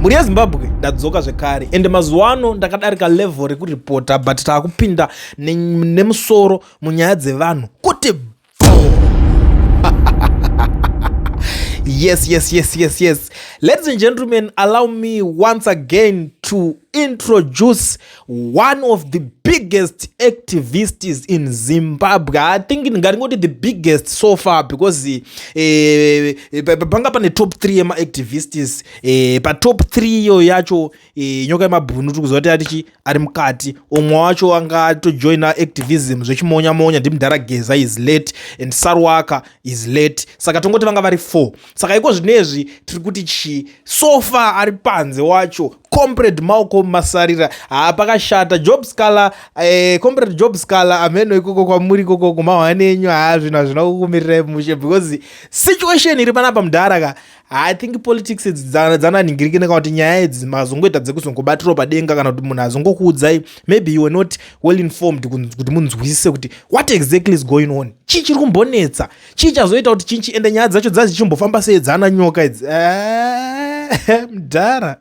muri yeZimbabwe ndadzoka zvekare ende mazuva ano ndakadarika level rekuripota but taakupinda nemusoro munyaya dzevanhu kuti Yes. Ladies and gentlemen, allow me once again to introduce one of the biggest activists in Zimbabwe. I think the biggest so far because panga pane top 3 ema activists pa top 3 yo yacho nyoka yemabhunu tikuzoti atichi ari mukati omwe wacho anga to join activism zvechimonya monya ndimudharageza is late and Sarwaka is late saka tongoti vanga vari 4 saka iko zvinezvi tiri kuti chi so far ari panze wacho Comrade Malcolm Masarira pakashata Job Scala Comrade Job Scala ameno ikoko kwamuri ikoko kumawanenyu zvina zvinokumirira mushe because situation iri panapa mudharaka I think politics dzananingirike nekuti nyaya idzi mazongoita dzekuzongobatira padenga kana kuti munhu azongokuudzai maybe you were not well informed kuti munzwisise kuti what exactly is going on chii chiri kumbonetsa chii chazoita kuti chinchi ende nyaya dzacho dzichimbofamba sei dzana nyoka idzi mudhara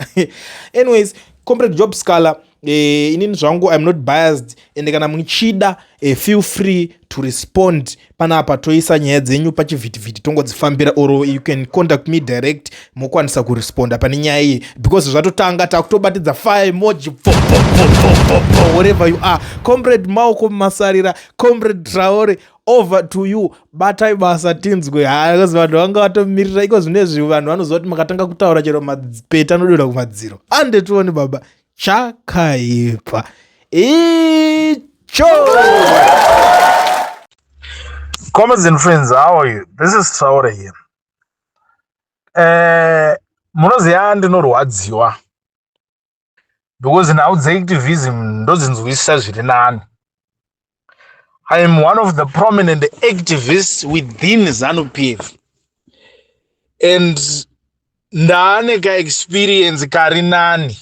anyways Comrade Job Scala inini zvangu I'm not biased ende kana muchida feel free to respond panapa toisa nyaya dzenyu pachivhitivhiti tongodzifambira or you can contact me direct mokwanisa kuresponda pane nyaya iyi because zvatotanga takutobatidza fire emoji wherever you are. Comrade Malcolm Masarira, Comrade Traore, over to you. Batai basa tinzwe because vanhu vanga vatomirira iko zvinezvi vanhu vanozoti makatanga kutaura chero mapeta anododa kumadziro ande tuone baba chakaipa icho. Comrades and friends, how are you? This is Traore here. Munoziva ndinorwadziwa because now the activism ndodzinzwisisa zviri nani. I am one of the prominent activists within ZANU-PF and ndaaneka experience kari nani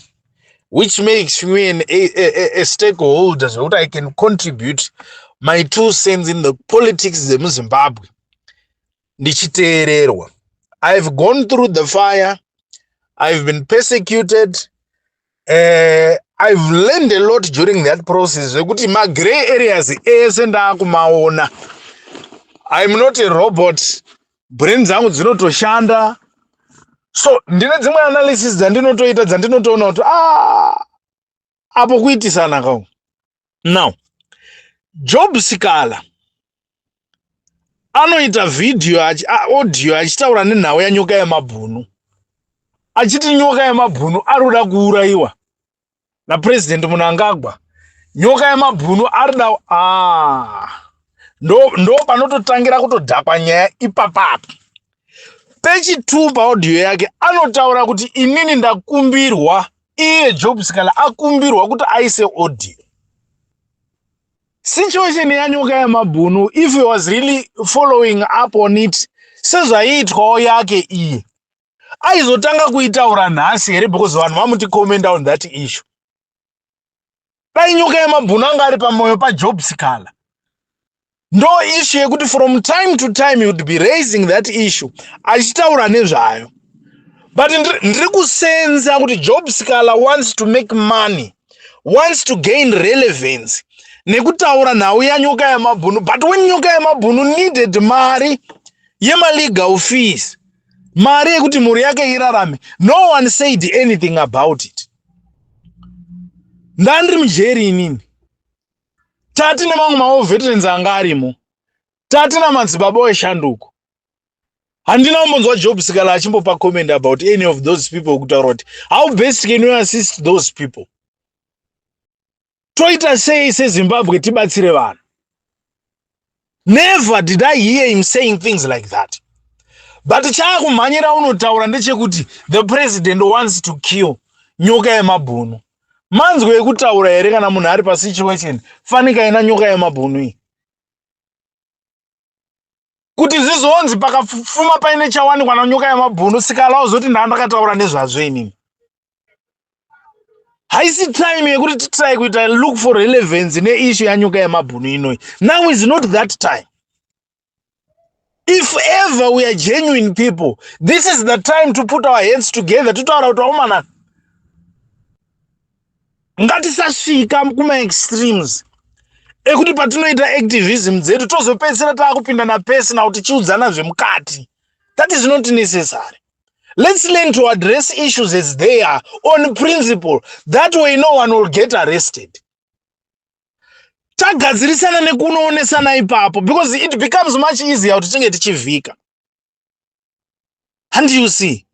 which makes me a stakeholder so that I can contribute my 2 cents in the politics dzemuZimbabwe ndichiteererwa. I've gone through the fire, I've been persecuted, I've learned a lot during that process zvekuti ma grey areas ese ndaakumaona. I'm not a robot, brain dzangu dzinotoshanda, so ndine dzimwe analysis dzandinotoita dzandinotoona kuti apo kuitisana kao. Now Job Scala anoita video audio achitaura nenhau yanyoka yemabhunu achiti nyoka yemabhunu arikuda kuuraiwa naPresident Mnangagwa. Nyoka yemabhunu arida ndo panototangira kutodhakwa nyaya ipapapo. Pechi 2 paaudio yake anotaura kuti inini ndakumbirwa, iye Job Scala akumbirwa kuti aise audio. Situation yanyoka yemabhunu, if he was really following up on it, sezvaiitwawo yake iye aizotanga kuitaura nhasi here because vanhu vamuti comment on that issue. Dai nyoka yemabhunu anga ari pamoyo paJob Scala, ndo issue yekuti from time to time he would be raising that issue achitaura nezvayo. But ndiri kusenza kuti Job Scala wants to make money, wants to gain relevance nekutaura nhau yanyoka yemabhunu. But when nyoka yemabhunu needed mari yema-legal fees, mari yekuti mhuri yake irarame, no one said anything about it. Ndandiri mujeri inini, tatina mamwe mawo veterans anga arimo, tatina madzibaba eshanduko. Handina kumbonzwa Job Scala achimbopa comment about any of those people kutaura kuti how best can you assist those people. Toita sei seZimbabwe tibatsire vanhu. Never did I hear him saying things like that. But chaakumhanyira unotaura ndechekuti the president wants to kill nyoka yemabhunu. Manzwe ekutaura here kana munhu ari pa situation fanika ina nyoka yemabhunu iyi. Kuti zvizonzi pakafuma paine chawanikwa nanyoka yemabhunu Scala uzoti ndakataura nezvazvo inini. Haisi time yekuti titry kuita look for relevance neissue yanyoka yemabhunu inoi. Now is not that time. If ever we are genuine people, this is the time to put our hands together to tell our woman ngatisasvika kuma extremes ekuti patinoita activism dzedu tozopedzisira taakupinda napersonal tichiudzana zvemukati. That is not necessary. Let's learn to address issues as they are on principle. That way no one will get arrested. Tagadzirisana nekunonesana ipapo because it becomes much easier kuti tinge tichivhika. And you see,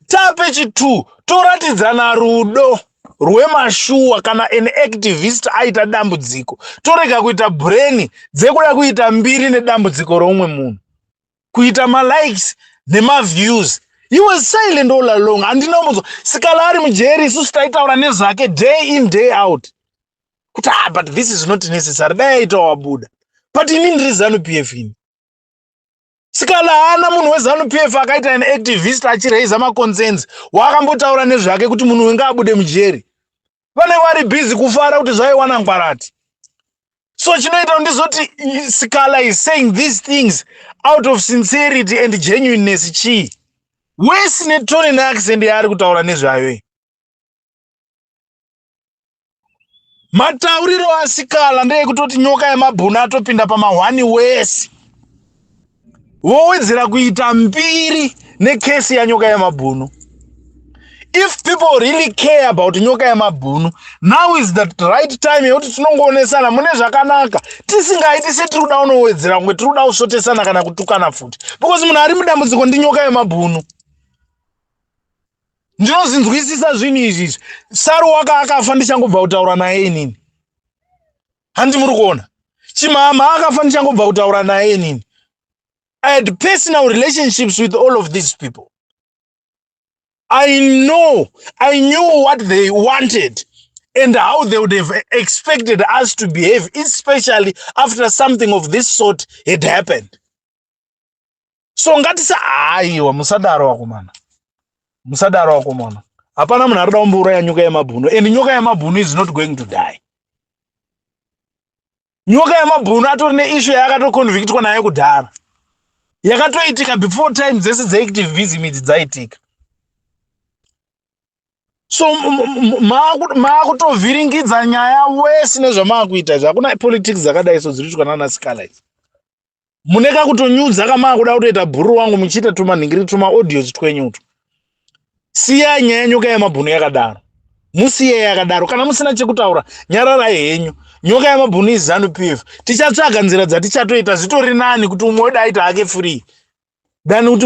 tapechi 2 toratidzana rudo rwemashuwa kana an activist aita dambudziko. Torega kuita brain dzekuda kuita mbiri nedambudziko roumwe munhu. Kuita ma-likes nema-views. He was silent all along. Andinomuzo sikala ari mujeri isusu taitaura nezvake day in day out. Kuti but this is not necessary. Dai aita wabuda. But inini ndiri ZANU-PF ini. Sikala hana munhu weZANU-PF akaita an activist achiraisa ma-concerns wakambotaura nezvake kuti munhu wenga abude mujeri. Vane vari busy kufara kuti zvaiwana ngwarati. So chinoita ndizoti Sikala is saying these things out of sincerity and genuineness chi. Wesi netone neaccent yaari kutaura nezvayo. Matauriro aSikala ndeyekutoti nyoka yemabhunu atopinda pamahwani wese. Vowedzera kuita mbiri nekesi yanyoka yemabhunu. If people really care about nyoka yemabhunu, now is the right time yekuti tinongoonesana mune zvakanaka. Tisingaiti setiri kuda unowedzera kumwe tiri kuda kusotesana kana kutukana futi. Because munhu ari mudambudziko ndi nyoka yemabhunu. Ndinozinzwisisa zvinhu izvi. Saru waka akafa ndichangobva kutaura naye inini. Handi muri kuona. Chimama akafa ndichangobva kutaura naye inini. I had personal relationships with all of these people. I knew what they wanted and how they would have expected us to behave, especially after something of this sort had happened. So ngatisa aiwa musadaro wakomana. Musadaro wakomana. Hapana munhu arikuda kumbouraya nyoka yemabhunu, and nyoka yemabhunu is not going to die. Nyoka yemabhunu atori neissue yakatoconvictwa nayo kudhara. Yakatoitika before time dzese dzeactivism idzi dzaitika. So maakutovhiringidza nyaya wese nezvamaakuita izvi. Hakuna politics dzakadai so dziri kuitwa nana Sikala idzi. Muneka kutonyudza kamaakuda kutoita bhuru wangu muchiita tumanhingiri tumaaudios twenyuto. Siya nyaya yenyoka yemabhunu yakadaro. Musiye yakadaro. Kana musina chekutaura nyararai henyu. Nyoka yemabhunu iZANU-PF. Tichatsvaga nzira dzatichatoita zvitori nani kuti umwe wedu aite hake free. Than kuti